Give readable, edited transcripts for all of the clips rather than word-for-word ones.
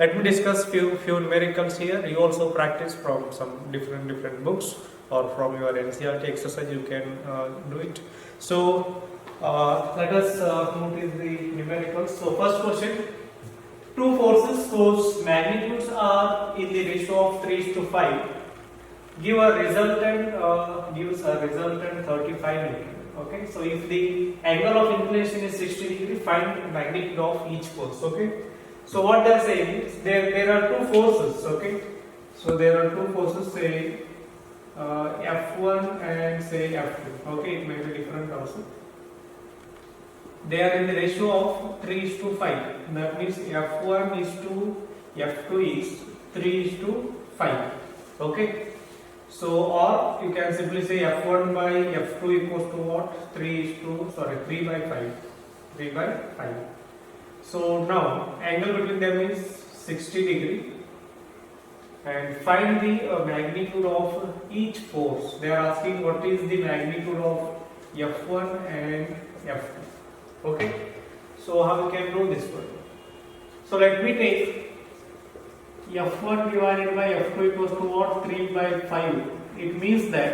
Let me discuss few numericals here. You also practice from some different books or from your NCERT exercise. You can do it. So let us notice the numericals. So first question: two forces whose magnitudes are in the ratio of 3:5 give a resultant gives a resultant 35 Newton. Okay, so if the angle of inclination is 60 degree, find magnitude of each force. Okay, so what they are saying is there are two forces. Okay, so there are two forces, say F1 and say F2. Okay, it may be different also. They are in the ratio of 3:5. That means F1 is to F2 is 3:5. Okay. So, or you can simply say F1 by F2 equals to what? 3 by 5. 3 by 5. So now angle between them is 60 degree, and find the magnitude of each force. They are asking what is the magnitude of F1 and F2. Okay. So how we can do this one? So let me take F1 divided by F2 equals to what? 3 by 5. It means that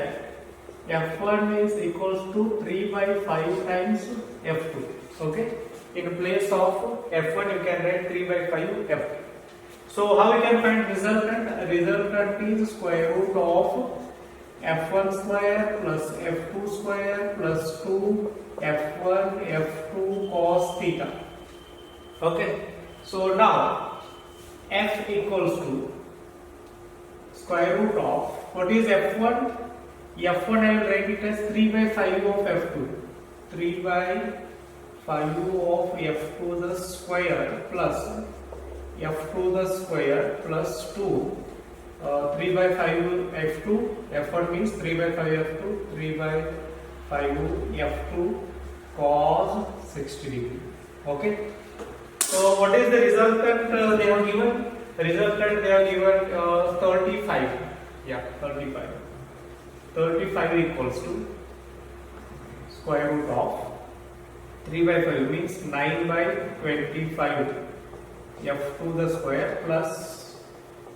F1 is equals to 3 by 5 times F2. Okay. In place of F1 you can write 3 by 5 F2. So how we can find resultant? Resultant is square root of F1 square plus F2 square plus 2 F1 F2 cos theta. Okay. So now F equals to square root of, what is F1? F1 I will write it as 3 by 5 of F2. 3 by 5 of F2 the square plus F2 the square plus 2. 3 by 5 F2, F1 means 3 by 5 F2, 3 by 5 F2 cos 60 degree. Okay. So what is the resultant they have given? The resultant they have given 35. Yeah, 35. 35 equals to square root of 3 by 5 means 9 by 25 F2 the square plus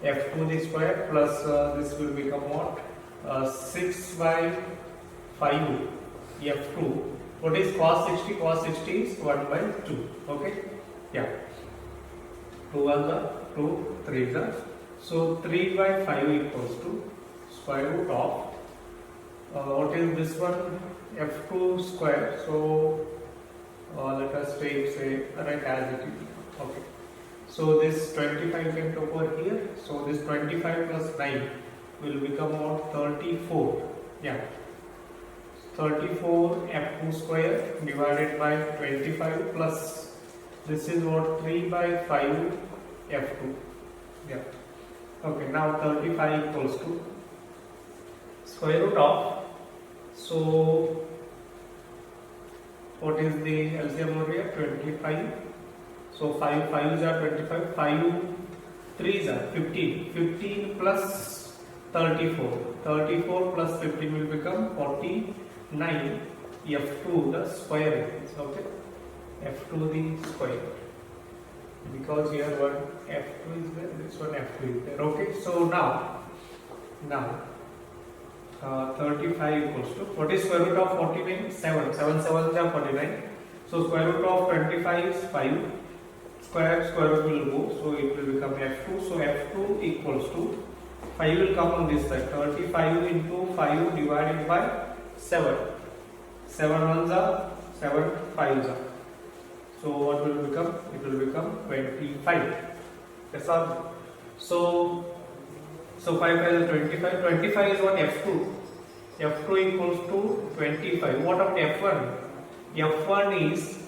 F2 the square plus this will become what? 6 by 5 F2. What is cos 60? Cos 60 is 1 by 2. Okay. Yeah. 2 1 the 2 3 the. So 3 by 5 equals to square root of what is this one? F2 square. So let us take, say, write as it is. Okay. So this 25 came over here. So this 25 plus 9 will become what? 34. Yeah. 34 F2 square divided by 25 plus this is what? 3 by 5 F2. Yeah. Okay. Now 35 equals to square root of. So what is the LCM over here? 25. So 5 5s are 25. 5 3s are 15. 15 plus 34. 34 plus 15 will become 49 F2 the square. Okay. F2 the square. Because here one F2 is there, this one F2 is there. Okay. So now 35 equals to, what is square root of 49? 7. 7 7s are 49. So square root of 25 is 5. Square root will go, so it will become F2. So F2 equals to 5 will come on this side. 35 into 5 divided by 7. 7 1s are 7 5s are. So what will become? It will become 25. That's all. So 5 5 is 25. 25 is what? F2. F2 equals to 25. What about F1? F1 is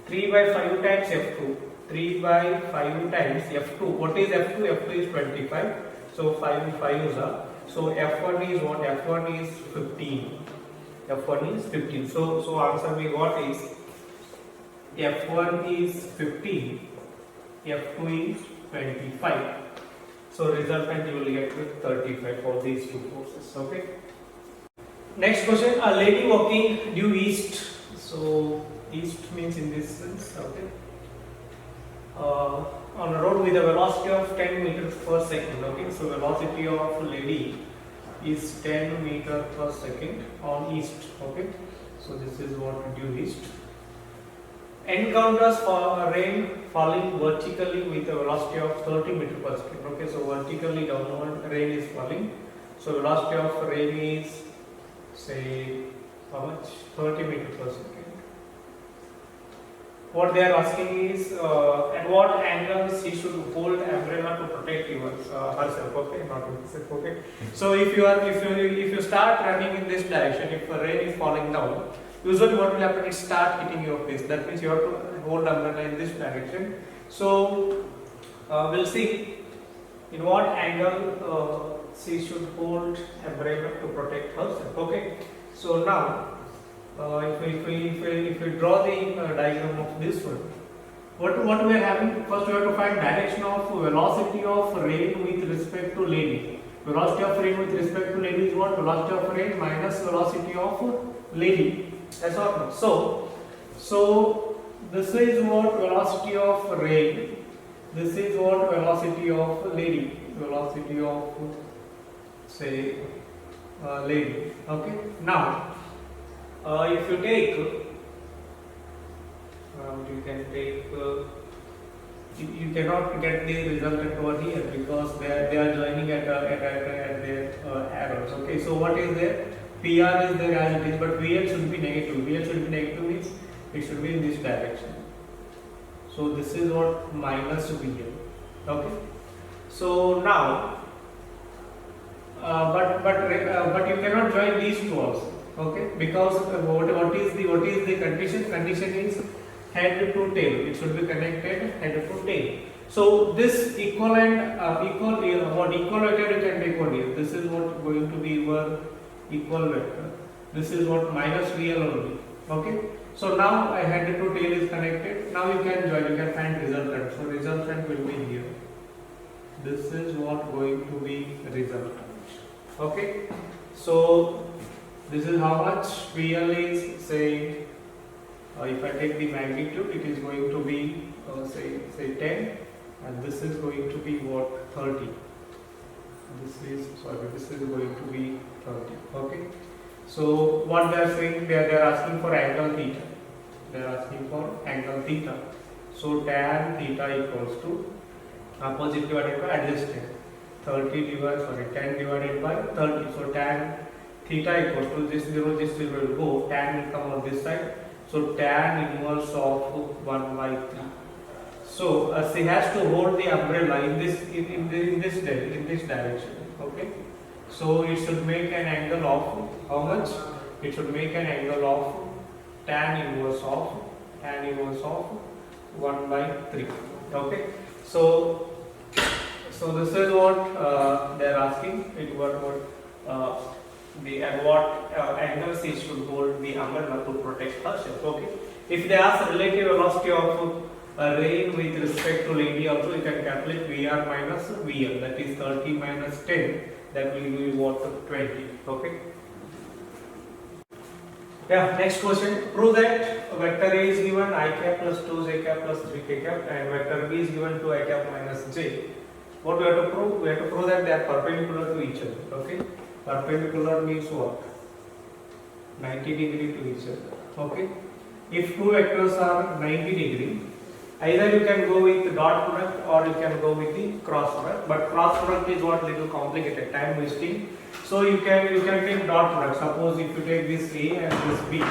3 by 5 times F2. 3 by 5 times F2. What is F2? F2 is 25. So 5 5s are. So F1 is what? F1 is 15. F1 is 15. So answer we got is F1 is 15. F2 is 25. So resultant you will get with 35 for these two forces. Okay. Next question: a lady walking due east. So east means in this sense. Okay. on a road with a velocity of 10 meters per second. Okay, so velocity of lady is 10 meter per second on east. Okay, so this is what due east. Encounters for rain falling vertically with a velocity of 30 meter per second. Okay, so vertically downward rain is falling. So velocity of rain is, say, how much? 30 meter per second. What they are asking is at what angles he should hold umbrella to protect herself. Okay, not himself. Okay. So if you start running in this direction, if the rain is falling down, usually what will happen is start hitting your face. That means you have to hold umbrella in this direction. So we'll see in what angle she should hold umbrella to protect herself. Okay. So now if we draw the diagram of this one, what we are having, first we have to find direction of velocity of rain with respect to lady. Velocity of rain with respect to lady is what? Velocity of rain minus velocity of lady. That's all. So this is what velocity of rain. This is what velocity of lady. Velocity of, say, lady. Okay. Now, if you take, you can take. You cannot get the resultant over here because they are joining at their arrows. Okay. So what is there? PR is there as it is, but VL should be negative. VL should be negative means it should be in this direction. So this is what minus VL. Okay. So now, but you cannot join these two also. Okay, because what is the condition? Condition is head to tail. It should be connected head to tail. So this equivalent equal vector you can take one here. This is what going to be your equal vector. This is what minus VL only. Okay. So now a head to tail is connected. Now you can join. You can find resultant. So resultant will be here. This is what going to be resultant. Okay. So this is how much VL is, say, if I take the magnitude, it is going to be say 10, and this is going to be what, 30. This is going to be 30. Okay. So what they are saying, they are asking for angle theta. They are asking for angle theta. So tan theta equals to opposite divided by adjacent. 10 divided by 30. So tan theta equals to this 0 will go, tan will come on this side. So tan inverse of 1 by 3. So she has to hold the umbrella in this direction. Okay. So it should make an angle of how much? It should make an angle of tan inverse of 1 by 3. Okay. So this is what they are asking. At what angles she should hold the umbrella to protect herself. Okay. If they ask relative velocity of rain with respect to lady, also you can calculate VR minus VL. That is 30 minus 10. That will be what, 20. Okay. Yeah. Next question. Prove that vector A is given I cap plus 2j cap plus 3k cap, and vector B is given to I cap minus j. What we have to prove? We have to prove that they are perpendicular to each other. Okay. Perpendicular means what? 90 degree to each other. Okay. If two vectors are 90 degree, either you can go with dot product or you can go with the cross product. But cross product is what little complicated, time wasting. So you can take dot product. Suppose if you take this A and this B,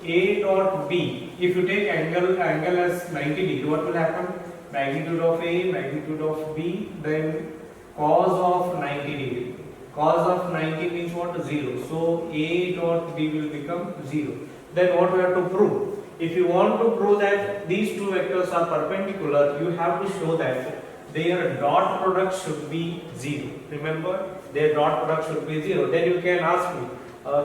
A dot B. If you take angle as 90 degree, what will happen? Magnitude of A, magnitude of B, then cos of 90 degree. Cos of 90 means what? 0. So A dot B will become 0. Then what we have to prove? If you want to prove that these two vectors are perpendicular, you have to show that their dot product should be 0. Remember, their dot product should be 0. Then you can ask me,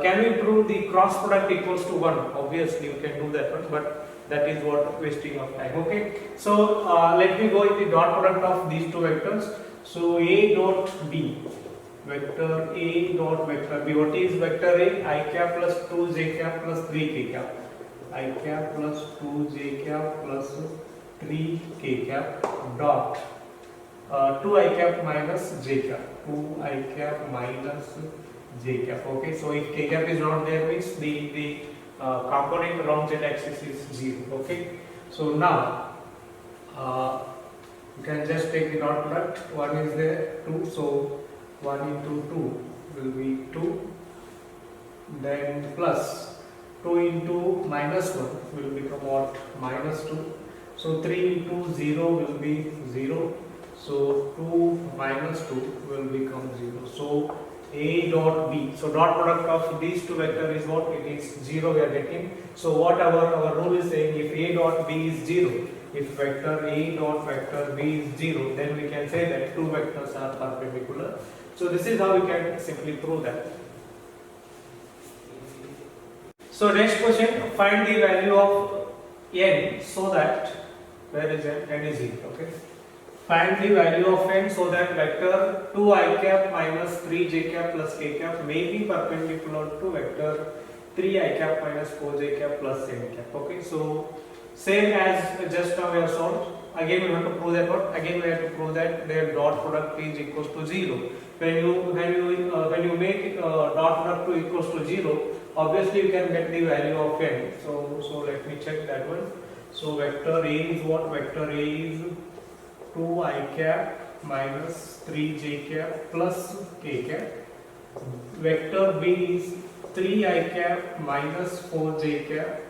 can we prove the cross product equals to 1? Obviously you can do that one, but that is what wasting of time. Okay. So let me go with the dot product of these two vectors. So A dot B. Vector A dot vector B. What is vector A? I cap plus 2j cap plus 3k cap. I cap plus 2j cap plus 3 k cap dot 2 I cap minus j cap, 2 I cap minus j cap. Okay, so if k cap is not there means the component along z axis is 0. Okay, so now you can just take the dot product. 1 is there, 2, so 1 into 2 will be 2, then plus 2 into minus 1 will become what? Minus 2. So 3 into 0 will be 0. So 2 minus 2 will become 0. So A dot B. So dot product of these two vectors is what? It is 0 we are getting. So what our rule is saying, if A dot B is 0, if vector A dot vector B is 0, then we can say that two vectors are perpendicular. So this is how we can simply prove that. So next question, find the value of n so that, where is n? N is 0. Okay. Find the value of n so that vector 2 I cap minus 3 j cap plus k cap may be perpendicular to vector 3 I cap minus 4 j cap plus n cap. Okay, so same as just now we have solved. Again we have to prove that what? Again we have to prove that their dot product is equals to 0. When you make dot product to equals to 0, obviously you can get the value of n. So let me check that one. So vector A is what? Vector A is 2 I cap minus 3 j cap plus k cap. Vector B is 3 I cap minus 4 j cap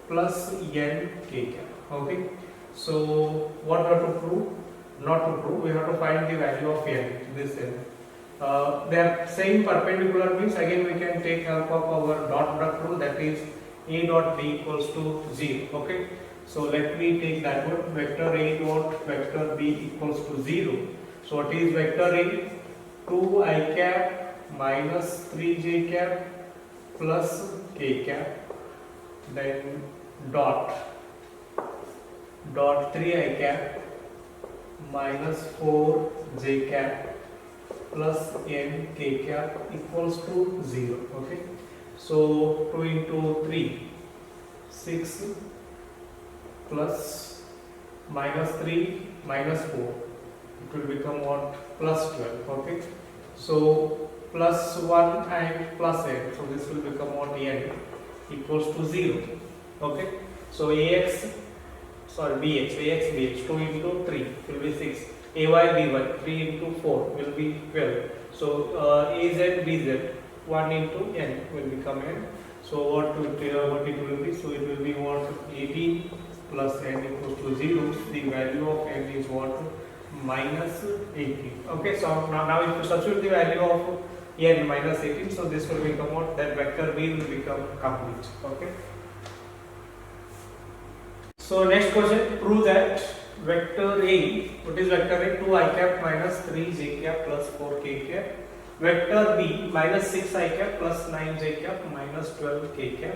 plus n k cap. Okay. So what we have to prove? Not to prove, we have to find the value of n. This n. They are saying perpendicular means again we can take help of our dot product rule, that is A dot B equals to 0. Okay. So let me take that one, vector A dot vector B equals to 0. So what is vector A? 2 I cap minus 3 j cap plus k cap, then dot 3 I cap minus 4 j cap plus n k cap equals to 0. Okay. So 2 into 3, 6 plus minus 3 minus 4, it will become what? Plus 12. Okay. So plus 1 and plus n, so this will become what? N equals to 0. Okay. So bx, 2 into 3 will be 6, by 3 into 4 will be 12. So az bz 1 into n will become n. So what it will be? So it will be what? 18 plus n equals to 0. The value of n is what? Minus 18. Okay, so now if you substitute the value of n minus 18, so this will become what? That vector B will become complete. Okay. So next question, prove that vector A, what is vector A? 2 I cap minus 3 j cap plus 4 k cap. Vector B minus 6 I cap plus 9 j cap minus 12 k cap.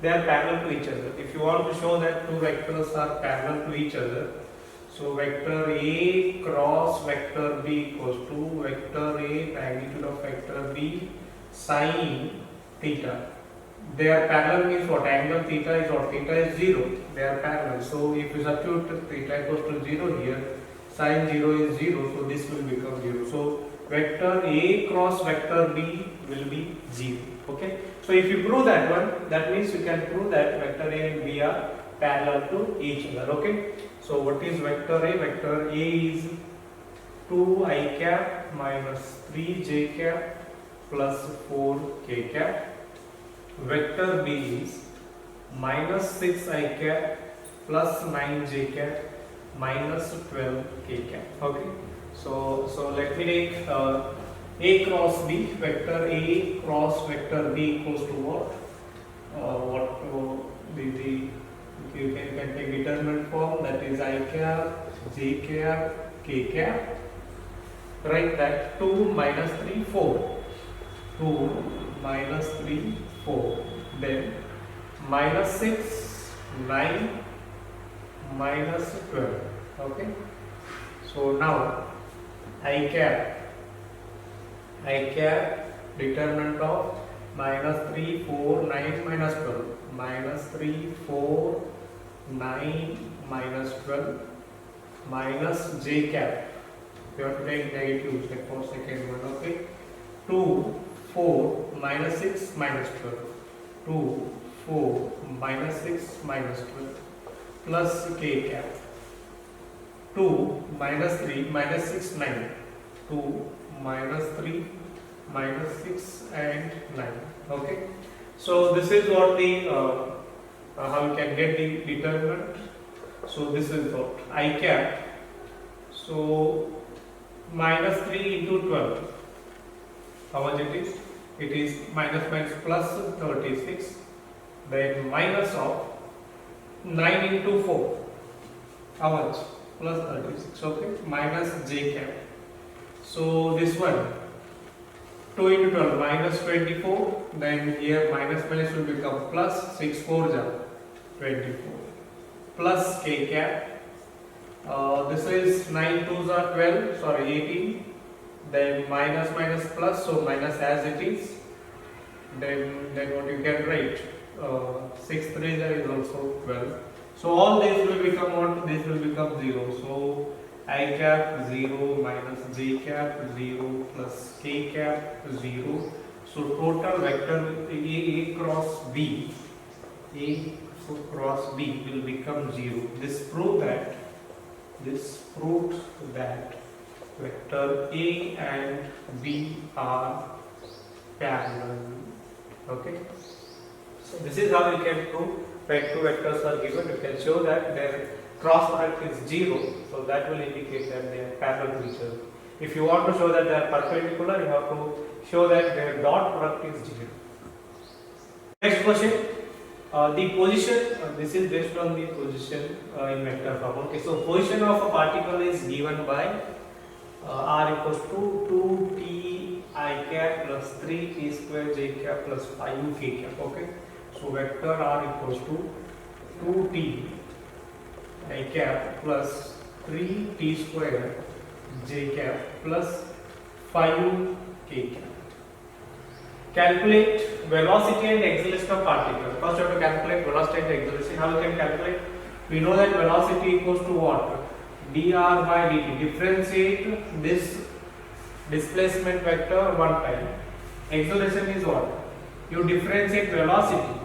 They are parallel to each other. If you want to show that two vectors are parallel to each other, so vector A cross vector B equals to vector A magnitude of vector B sine theta. They are parallel means what? Angle theta is what? Theta is 0. They are parallel. So if you substitute theta equals to 0 here, sine 0 is 0, so this will become 0. So vector A cross vector B will be 0. Okay. So if you prove that one, that means you can prove that vector A and B are parallel to each other. Okay. So what is vector A? Vector A is 2 I cap minus 3 j cap plus 4 k cap. Vector B is minus 6 I cap plus 9 j cap minus 12 k cap. Okay. So let me take A cross B. Vector A cross vector B equals to what? You can take determinant form, that is I cap, j cap, k cap. Write that 2 minus 3, 4. 2 minus 3, 4. Then minus 6, 9, minus 12. Okay. So now I cap determinant of minus 3, 4, 9, minus 12. Minus 3, 4, 9, minus 12. minus j cap. You have to take negatives like for second one, okay? 2, 4, minus 6, minus 12. 2, 4, minus 6, minus 12. Plus k cap. 2, minus 3, minus 6, 9. 2, minus 3, minus 6 and 9. Okay? So this is what the, how you can get the determinant. So this is what I cap. So minus 3 into 12. How much it is? It is minus minus plus 36. Then minus of 9 into 4. How much? Plus 36. Okay. Minus j cap. So this one 2 into 12 minus 24. Then here minus minus will become plus 6 4 24. Plus k cap. This is 9 2s are 12, sorry 18. Then minus minus plus, so minus as it is. Then what you can write? 6 3s is also 12. So all these will become what? This will become 0. So I cap 0 minus j cap 0 plus k cap 0. So total vector A cross B, A cross B will become 0. This proved that vector A and B are parallel. Okay. So this is how you can prove when two vectors are given. You can show that their cross product is 0. So that will indicate that they are parallel to each other. If you want to show that they are perpendicular, you have to show that their dot product is 0. Next question. The position, this is based on the position in vector form. Okay, so position of a particle is given by r equals to 2t I cap plus 3t square j cap plus 5 k cap. Okay, so vector r equals to 2t I cap plus 3t square j cap plus 5 k cap. Calculate velocity and acceleration of particle. First you have to calculate velocity and acceleration. How you can calculate? We know that velocity equals to what? dr by dt. Differentiate this displacement vector one time. Acceleration is what? You differentiate velocity.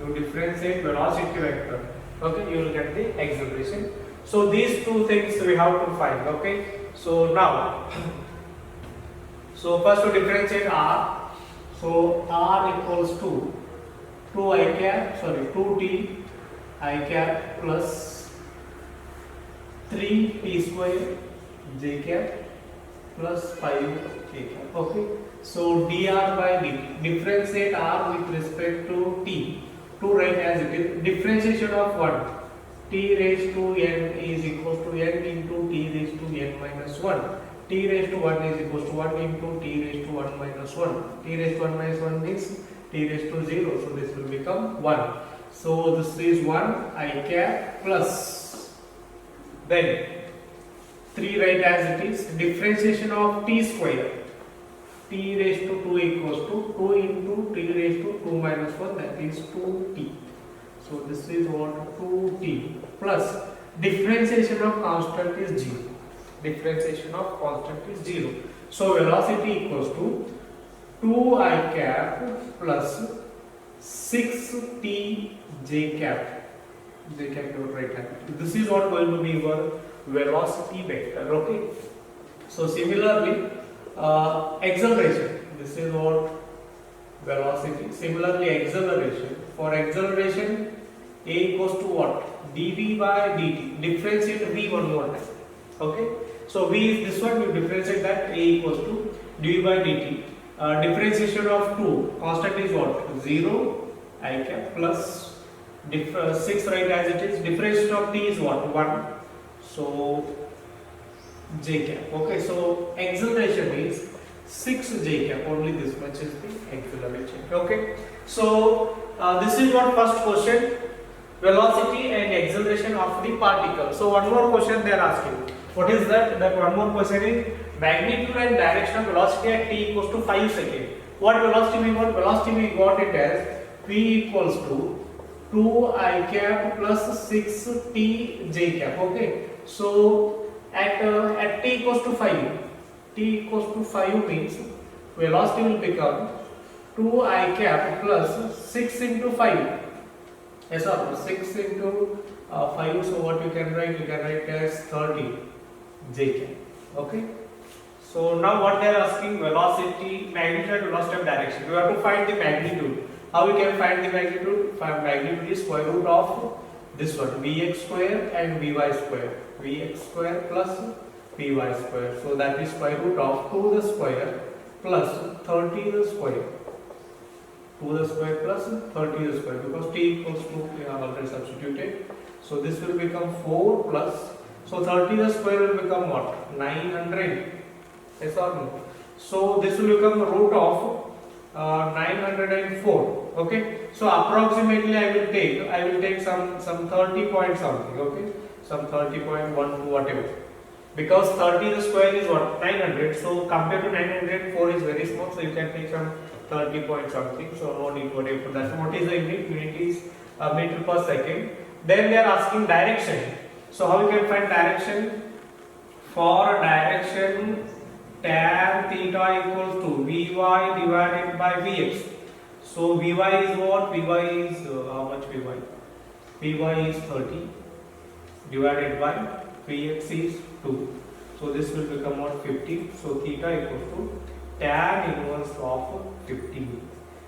You differentiate velocity vector. Okay, you will get the acceleration. So these two things we have to find. Okay. So now, so first to differentiate r. So r equals to 2t I cap plus 3t square j cap plus 5k cap. Okay. So dr by dt. Differentiate r with respect to t. To write as it is. Differentiation of what? T raised to n is equals to n into t raised to n minus 1. T raised to 1 is equals to 1 into t raised to 1 minus 1. T raised to 1 minus 1 means t raised to 0. So this will become 1. So this is 1 I cap plus. Then 3 write as it is. Differentiation of t square. T raised to 2 equals to 2 into t raised to 2 minus 1, that is 2t. So this is what? 2t plus differentiation of constant is 0. Differentiation of constant is 0. So velocity equals to 2 I cap plus 6t j cap. J cap you write like this is what going to be your velocity vector. Okay. So similarly, acceleration. This is what velocity. Similarly, acceleration. For acceleration, a equals to what? dv by dt. Differentiate v one more time. Okay. So v is this one. You differentiate that. A equals to dv by dt. Differentiation of 2. Constant is what? 0 I cap plus 6 right as it is. Differentiation of t is what? 1. So j cap. Okay. So acceleration is 6 j cap. Only this much is the acceleration. Okay. So this is what first question. Velocity and acceleration of the particle. So one more question they are asking. What is that? That one more question is magnitude and direction of velocity at t equals to 5 seconds. What velocity we got? Velocity we got it as v equals to 2 I cap plus 6 t j cap. Okay. So at t equals to 5, t equals to 5 means velocity will become 2I cap plus 6 into 5. Yes or no? 6 into 5. So what you can write? You can write as 30 j cap. Okay. So now what they are asking, velocity, magnitude, velocity of direction. We have to find the magnitude. How we can find the magnitude? Magnitude is square root of this one, vx square and vy square. Vx square plus vy square. So that is square root of 2 the square plus 30 the square. 2 the square plus 30 the square, because t equals to, we have already substituted. So this will become 4 plus, so 30 the square will become what? 900. Yes or no? So this will become root of 904. Okay. So approximately I will take some 30 point something. Okay. Some 30.12 whatever. Because 30 the square is what? 900. So compared to 900, 4 is very small. So you can take some 30 point something. So no need whatever. That's what is the unit. Unit is meter per second. Then they are asking direction. So how you can find direction? For direction, tan theta equals to Vy divided by Vx. So Vy is what? Vy is how much Vy? Vy is 30 divided by Vx is 2. So this will become what? 50. So theta equals to tan inverse of 15.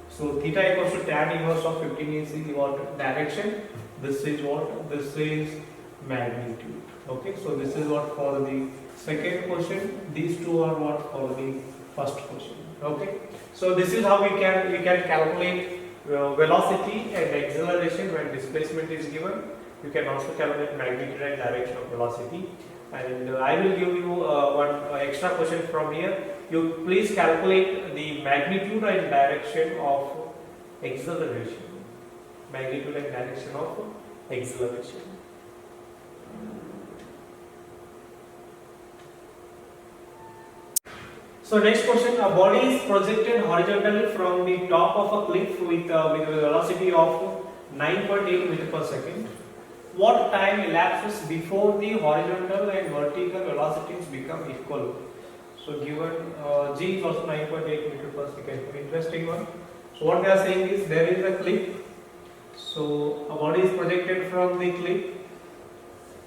So theta equals to tan inverse of 15 is what? Direction. This is what? This is magnitude. Okay. So this is what for the second question. These two are what for the first question. Okay. So this is how we can calculate velocity and acceleration when displacement is given. You can also calculate magnitude and direction of velocity. And I will give you one extra question from here. You please calculate the magnitude and direction of acceleration. Magnitude and direction of acceleration. So next question, a body is projected horizontally from the top of a cliff with a velocity of 9.8 meters per second. What time elapses before the horizontal and vertical velocities become equal? So given g is also 9.8 meters per second. Interesting one. So what they are saying is there is a cliff. So a body is projected from the cliff.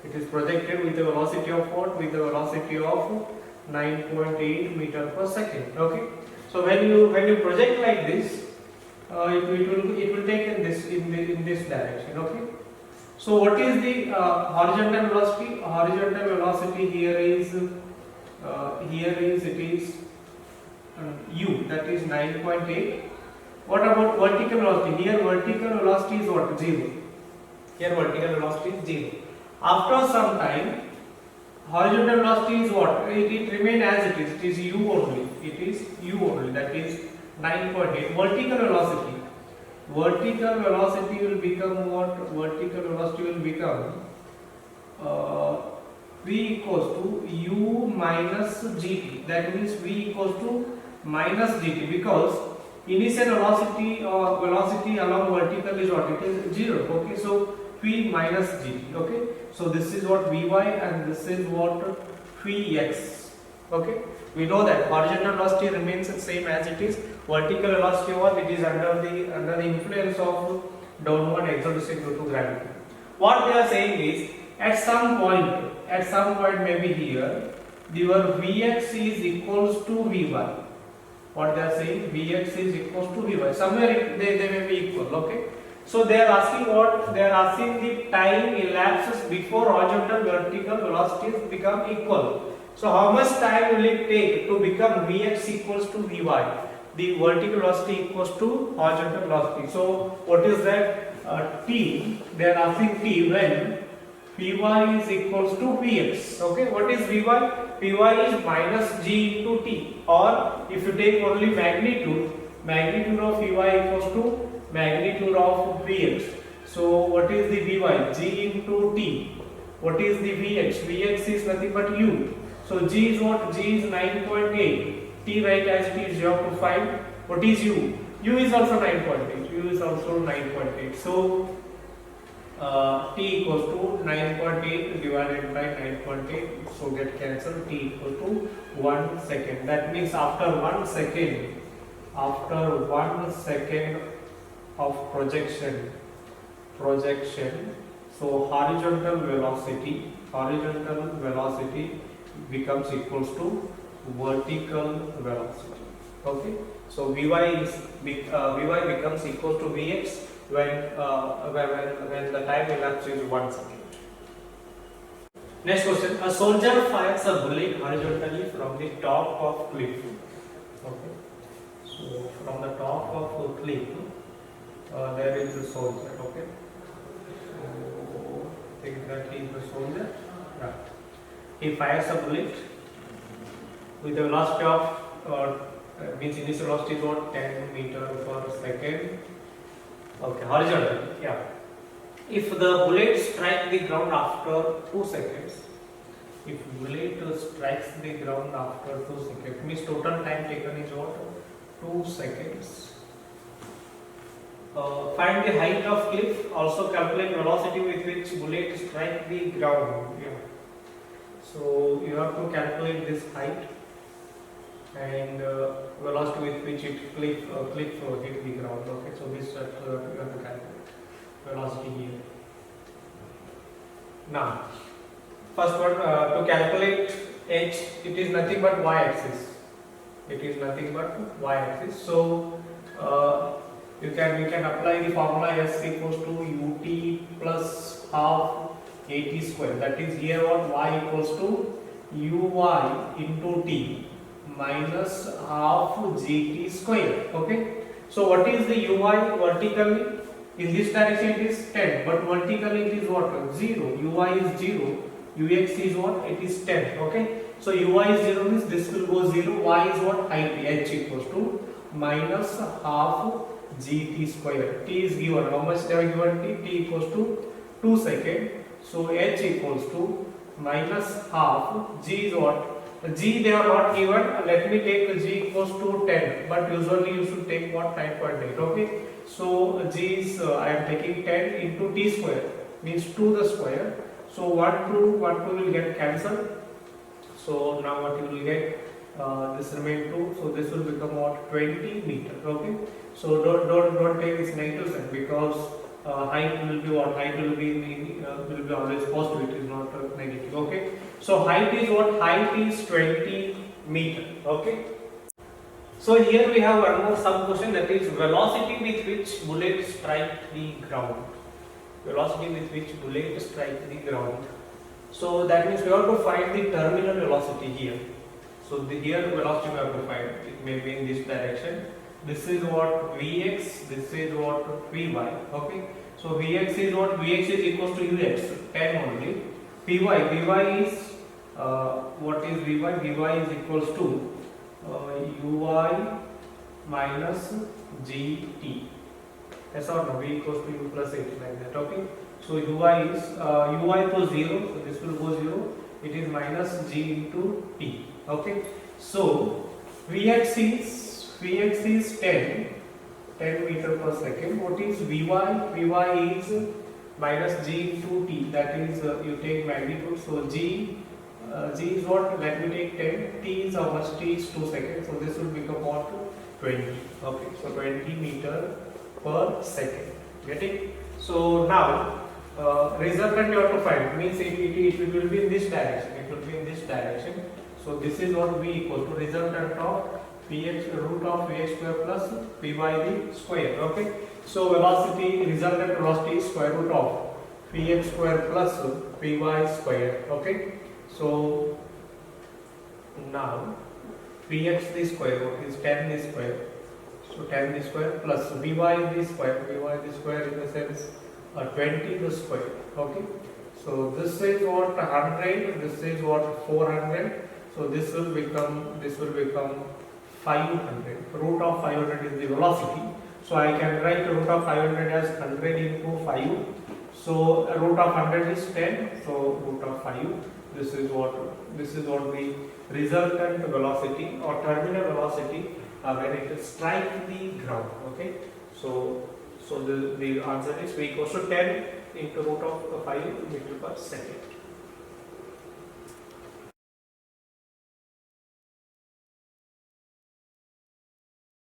It is projected with a velocity of what? With a velocity of 9.8 meter per second. Okay. So when you project like this, it will take in this direction. Okay. So what is the horizontal velocity? Horizontal velocity here is it is u, that is 9.8. What about vertical velocity? Here vertical velocity is what? 0. Here vertical velocity is 0. After some time, horizontal velocity is what? It remains as it is. It is u only. It is u only. That is 9.8. Vertical velocity. Vertical velocity will become what? Vertical velocity will become v equals to u minus gt. That means v equals to minus gt, because initial velocity along vertical is what? It is 0. Okay, so v minus gt. Okay, so this is what vy and this is what vx. Okay, we know that horizontal velocity remains the same as it is. Vertical velocity what? It is under the influence of downward acceleration due to gravity. What they are saying is at some point maybe here your vx is equals to vy. What they are saying, vx is equals to vy. Somewhere they may be equal. Okay. So they are asking what? They are asking the time elapses before horizontal vertical velocities become equal. So how much time will it take to become vx equals to vy? The vertical velocity equals to horizontal velocity. So what is that? T. They are asking t when vy is equals to vx. Okay. What is vy? Vy is minus g into t. Or if you take only magnitude of vy equals to magnitude of vx. So what is the vy? G into t. What is the vx? Vx is nothing but u. So g is what? G is 9.8. T right as it is, you have to find what is u. U is also 9.8. U is also 9.8. So t equals to 9.8 divided by 9.8, so get cancelled. T equals to 1 second. That means after 1 second, of projection, so horizontal velocity becomes equals to vertical velocity. Okay, so Vy becomes equal to Vx when the time elapsed is 1 second. Next question: a soldier fires a bullet horizontally from the top of cliff. Okay, so from the top of a cliff, there is a soldier. Okay, so think that he is a soldier. Yeah. He fires a bullet with a velocity of means initial velocity is what, 10 meter per second. Okay, horizontally. Yeah. If the bullet strikes the ground after 2 seconds, means total time taken is what? 2 seconds. Find the height of cliff. Also calculate velocity with which bullet strike the ground. Yeah. So you have to calculate this height and velocity with which it cliff hit the ground. Okay, so this you have to calculate velocity here. Now, first one, to calculate h, it is nothing but y-axis. So we can apply the formula s equals to ut plus half at square. That is here what, y equals to uy into t minus half gt square. Okay, so what is the uy vertically? In this direction it is 10, but vertically it is what? 0. Uy is 0, ux is what? It is 10. Okay, so uy is 0 means this will go 0. Y is what? Height, h equals to minus half gt square. T is given. How much they have given t? T equals to 2 seconds. So h equals to minus half. G is what? G they are not given. Let me take g equals to 10, but usually you should take what? 9.8. Okay, so g is I am taking 10 into t square, means 2 the square. So 1 2 will get cancelled. So now what you will get, this remain 2, so this will become what? 20 meter. Okay, so don't take this negative sign, because height will be what? Height will be always positive. It is not negative. Okay, so height is what? Height is 20 meter. Okay, so here we have one more sub question, that is velocity with which bullet strike the ground. So that means we have to find the terminal velocity here. So here velocity we have to find. It may be in this direction. This is what? Vx. This is what? Vy. Okay. So Vx is what? Vx is equals to ux, 10 only. Vy is what is Vy? Vy is equals to uy minus gt. Yes or no? V equals to u plus 8, like that. Okay. So uy is uy equals 0. So this will go 0. It is minus g into t. Okay. So Vx is 10 meter per second. What is Vy? Vy is minus g into t. That is you take magnitude. So g is what? Let me take 10. T is how much? T is 2 seconds. So this will become what? 20. Okay. So 20 meter per second. Get it? So now resultant you have to find. Means it will be in this direction. So this is what V equals to resultant of Px root of Vx square plus P by the square. Okay. So velocity, resultant velocity is square root of Px square plus Py square. Okay. So now Px the square, what is 10 the square? So 10 the square plus Vy the square in the sense 20 the square. Okay. So this is what 100, this is what 400. So this will become 500. Root of 500 is the velocity. So I can write root of 500 as 100 into 5. So root of 100 is 10. So root of 5. This is what the resultant velocity or terminal velocity when it strikes the ground. Okay. So the answer is V equals to 10 into root of 5 meter per second.